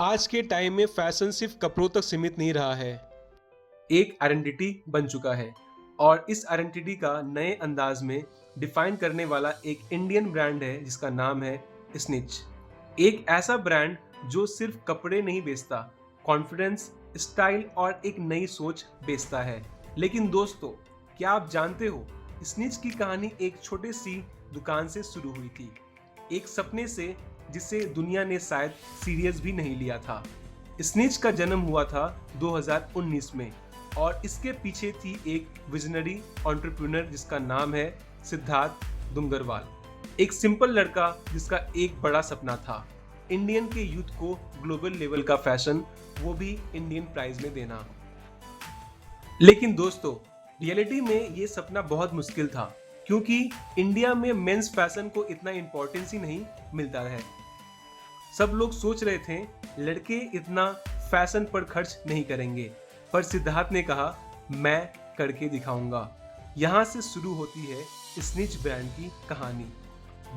आज के टाइम में फैशन सिर्फ कपड़ों तक सीमित नहीं रहा है, एक आइडेंटिटी बन चुका है। और इस आइडेंटिटी का नए अंदाज में डिफाइन करने वाला एक इंडियन ब्रांड है जिसका नाम है स्निच। एक ऐसा ब्रांड जो सिर्फ कपड़े नहीं बेचता, कॉन्फिडेंस, स्टाइल और एक नई सोच बेचता है। लेकिन दोस्तों, क्या आप जानते हो, स्निच की कहानी एक छोटे सी दुकान से शुरू हुई थी, एक सपने से जिसे दुनिया ने शायद सीरियस भी नहीं लिया था। स्निच का जन्म हुआ था 2019 में और इसके पीछे थी एक विजनरी एंटरप्रेन्योर जिसका नाम है सिद्धार्थ दुंगरवाल। एक सिंपल लड़का जिसका एक बड़ा सपना था, इंडियन के यूथ को ग्लोबल लेवल का फैशन, वो भी इंडियन प्राइस में देना। लेकिन दोस्तों, रियलिटी में ये सपना बहुत मुश्किल था, क्योंकि इंडिया में मेंस फैशन को इतना इंपॉर्टेंस ही नहीं मिलता है। सब लोग सोच रहे थे लड़के इतना फैशन पर खर्च नहीं करेंगे, पर सिद्धार्थ ने कहा मैं करके दिखाऊंगा। यहाँ से शुरू होती है स्निच ब्रांड की कहानी।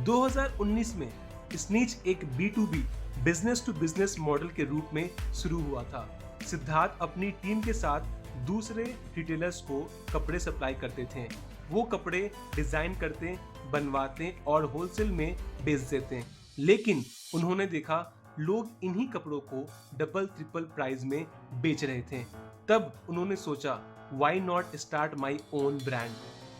2019 में स्निच एक B2B, business to business model के रूप में शुरू हुआ था। सिद्धार्थ अपनी टीम के साथ दूसरे रिटेलर्स को कपड़े सप्लाई करते थे। वो कपड़े डिजाइन करते, बनवाते और होलसेल में बेच देते। लेकिन उन्होंने देखा लोग इन्हीं कपड़ों को डबल ट्रिपल प्राइस में बेच रहे थे। तब उन्होंने सोचा why not start my own brand,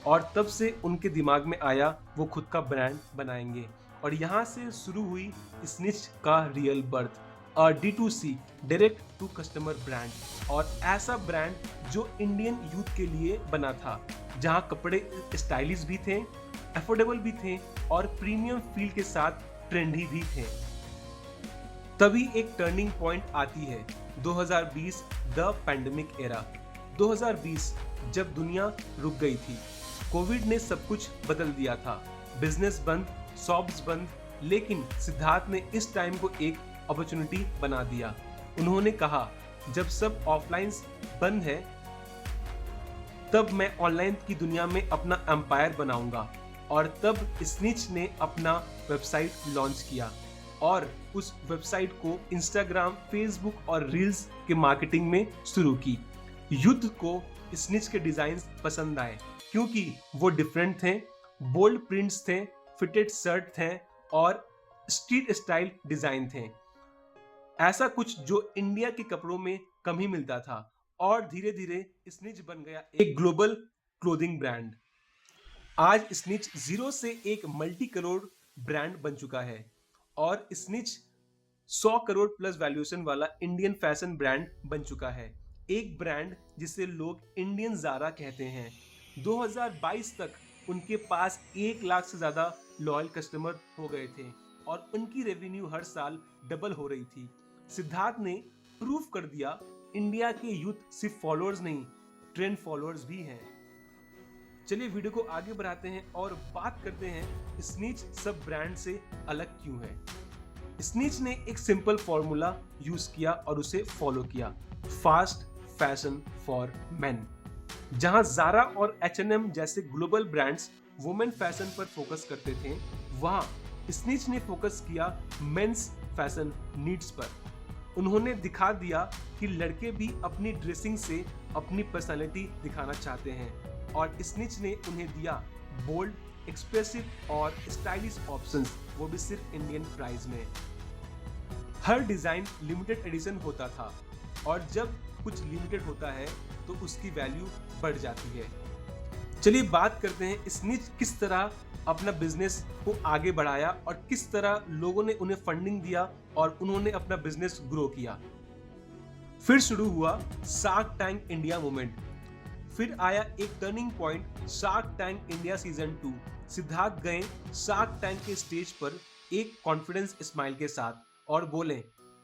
और तब से उनके दिमाग में आया वो खुद का ब्रांड बनाएंगे। और यहाँ से शुरू हुई स्निच का real birth, D2C, direct to customer brand, और ऐसा ब्रांड जो इंडियन यूथ के लिए बना था, जहाँ कपड़े स्टाइलिश भी थे, अफोर्डेबल भी थे और प्रीमियम फील के साथ ट्रेंडी भी थे। तभी एक टर्निंग पॉइंट आती है 2020, द पैंडेमिक एरा। 2020 जब दुनिया रुक गई थी, कोविड ने सब कुछ बदल दिया था, बिजनेस बंद, शॉप्स बंद। लेकिन सिद्धार्थ ने इस टाइम को एक अपॉर्चुनिटी बना दिया। उन्होंने कहा जब सब ऑफलाइन बंद है, तब मैं ऑनलाइन की दुनिया में अपना एम्पायर बनाऊंगा। और तब स्निच ने अपना वेबसाइट लॉन्च किया और उस वेबसाइट को इंस्टाग्राम, फेसबुक और रील्स के मार्केटिंग में शुरू की। यूथ को स्निच के डिजाइन पसंद आए क्योंकि वो डिफरेंट थे, बोल्ड प्रिंट्स थे, फिटेड शर्ट थे और स्ट्रीट स्टाइल डिजाइन थे। ऐसा कुछ जो इंडिया के कपड़ों में कम ही मिलता था। और धीरे धीरे स्निच बन गया एक ग्लोबल क्लोथिंग ब्रांड। आज स्निच जीरो से एक मल्टी करोड़ ब्रांड बन चुका है और स्निच 100 करोड़ प्लस वैल्यूएशन वाला इंडियन फैशन ब्रांड बन चुका है। एक ब्रांड जिसे लोग इंडियन ज़ारा कहते हैं। 2022 तक उनके पास 1 लाख से ज़्यादा लॉयल कस्टमर हो गए थे और उनकी रेवेन्यू हर साल डबल हो रही थी। सिद्धार्थ ने प्रूफ कर दिया इंडिया के यूथ सिर्फ फॉलोअर्स नहीं, ट्रेंड फॉलोअर्स भी हैं। चलिए वीडियो को आगे बढ़ाते हैं और बात करते हैं स्निच सब ब्रांड से अलग क्यों है। स्निच ने एक सिंपल फॉर्मूला यूज किया और उसे फॉलो किया, फास्ट फैशन फॉर मेन। जहां ज़ारा और H&M जैसे ग्लोबल ब्रांड्स वुमेन फैशन पर फोकस करते थे, वहां स्निच ने फोकस किया मेंस फैशन नीड्स पर। उन्होंने दिखा दिया कि लड़के भी अपनी ड्रेसिंग से अपनी पर्सनालिटी दिखाना चाहते हैं और स्निच ने उन्हें दिया बोल्ड, एक्सप्रेसिव और स्टाइलिश ऑप्शंस, वो भी सिर्फ इंडियन प्राइस में। हर डिजाइन लिमिटेड एडिशन होता था और जब कुछ लिमिटेड होता है तो उसकी वैल्यू बढ़ जाती है। चलिए बात करते हैं स्निच किस तरह अपना बिजनेस को आगे बढ़ाया और किस तरह लोगों ने उन्हें फंडिंग दिया और उन्होंने अपना बिजनेस ग्रो किया। फिर शुरू हुआ शार्क टैंक इंडिया मूवमेंट। फिर आया एक turning point, shark tank India season 2। Siddharth गए शार्क टैंक के स्टेज पर एक कॉन्फिडेंस स्माइल के साथ और बोले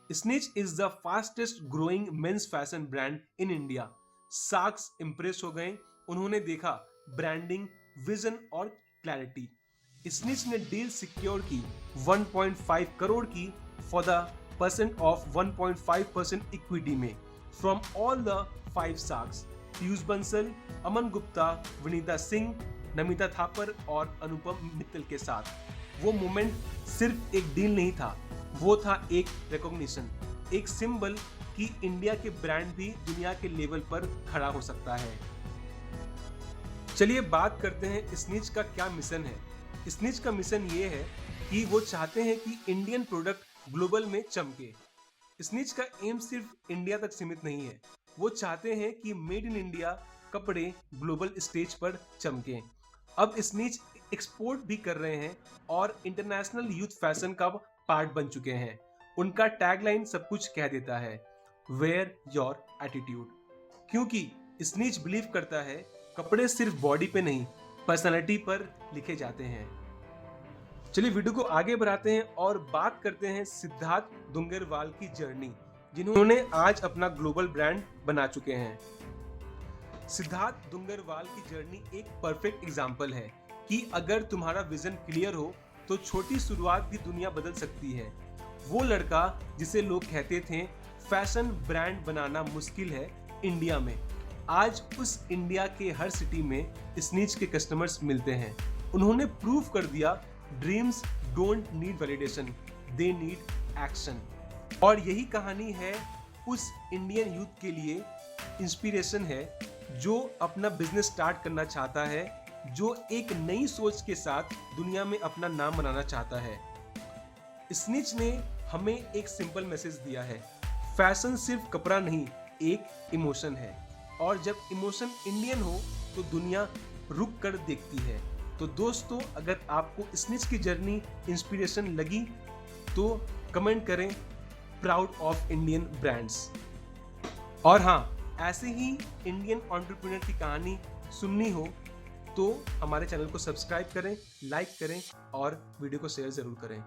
Snitch is the fastest growing men's fashion brand in India. Sharks impress हो गए। उन्होंने देखा ब्रांडिंग, विजन और क्लैरिटी। स्निच ने डील सिक्योर की 1.5 करोड़ की for the percent of 1.5% equity में from all the 5 sharks, Piyush Bansal, Aman Gupta, Vineeta Singh, Namita Thapar और अनुपम मित्तल के साथ। वो मोमेंट सिर्फ एक डील नहीं था, वो था एक रिकॉग्निशन। एक सिंबल कि इंडिया के ब्रांड भी दुनिया के लेवल पर खड़ा हो सकता है। चलिए बात करते हैं स्निच का क्या मिशन है। स्निच का मिशन ये है कि वो चाहते हैं कि इंडियन प्रोडक्ट ग्लोबल में चमके। स्निच का एम सिर्फ इंडिया तक सीमित नहीं है, वो चाहते हैं कि मेड इन इंडिया कपड़े ग्लोबल स्टेज पर चमके। अब स्निच एक्सपोर्ट भी कर रहे हैं और इंटरनेशनल यूथ फैशन का पार्ट बन चुके हैं। उनका टैगलाइन सब कुछ कह देता है, वेयर योर एटीट्यूड। क्योंकि स्निच बिलीव करता है कपड़े सिर्फ बॉडी पे नहीं, पर्सनालिटी पर लिखे जाते हैं। चलिए वीडियो को आगे बढ़ाते हैं और बात करते हैं सिद्धार्थ दुंगरवाल की जर्नी, जिन्होंने आज अपना ग्लोबल ब्रांड बना चुके हैं। सिद्धार्थ दुंगरवाल की जर्नी एक परफेक्ट एग्जाम्पल है कि अगर तुम्हारा विजन क्लियर हो तो छोटी शुरुआत भी दुनिया बदल सकती है। वो लड़का जिसे लोग कहते थे फैशन ब्रांड बनाना मुश्किल है इंडिया में, आज उस इंडिया के हर सिटी में स्निच के कस्टमर्स मिलते हैं। उन्होंने प्रूव कर दिया dreams don't need validation, they need action. और यही कहानी है उस इंडियन यूथ के लिए इंस्पिरेशन है जो अपना बिजनेस स्टार्ट करना चाहता है, जो एक नई सोच के साथ दुनिया में अपना नाम बनाना चाहता है। स्निच ने हमें एक सिंपल मैसेज दिया है, फैशन सिर्फ कपड़ा नहीं, एक इमोशन है। और जब इमोशन इंडियन हो तो दुनिया रुक कर देखती है। तो दोस्तों, अगर आपको स्निच की जर्नी इंस्पिरेशन लगी तो कमेंट करें प्राउड ऑफ इंडियन ब्रांड्स। और हाँ, ऐसे ही इंडियन एंटरप्रेन्योर की कहानी सुननी हो तो हमारे चैनल को सब्सक्राइब करें, लाइक करें और वीडियो को शेयर जरूर करें।